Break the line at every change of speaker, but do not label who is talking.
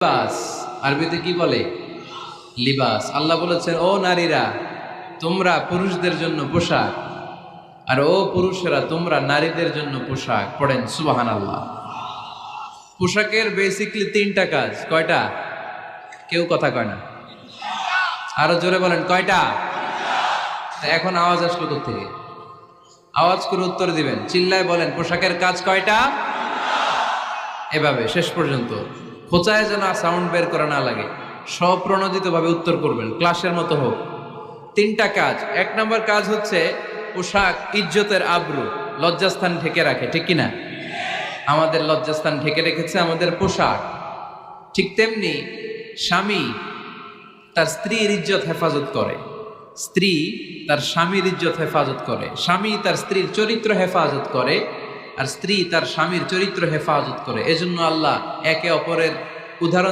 লিবাস আরবিতে কি বলে? লিবাস। আল্লাহ বলেছেন, ও নারীরা তোমরা পুরুষদের জন্য পোশাক, আর ও পুরুষেরা তোমরা নারীদের জন্য পোশাক। পড়েন সুবহানাল্লাহ। পোশাকের বেসিকলি তিনটা কাজ। কয়টা? কেউ কথা কয় না, আরো জোরে বলেন কয়টা? এখন আওয়াজ আসলো কোত্থেকে? আওয়াজ করে উত্তর দিবেন, চিল্লায় বলেন পোশাকের কাজ কয়টা? এভাবে শেষ পর্যন্ত খোঁচায় যেন সাউন্ড বের করা না লাগে, স্বপ্রণোদিত ভাবে উত্তর করবেন, ক্লাসের মতো হোক। তিনটা কাজ। এক নম্বর কাজ হচ্ছে পোশাক ইজ্জতের আবরু, লজ্জাস্থান ঢেকে রাখে, ঠিক কিনা? আমাদের লজ্জাস্থান ঢেকে রেখেছে আমাদের পোশাক। ঠিক তেমনি স্বামী তার স্ত্রীর ইজ্জত হেফাজত করে, স্ত্রী তার স্বামীর ইজ্জত হেফাজত করে, স্বামী তার স্ত্রীর চরিত্র হেফাজত করে, আর স্ত্রী তার স্বামীর চরিত্র হেফাজত করে। এজন্য আল্লাহ একে অপরের উদাহরণ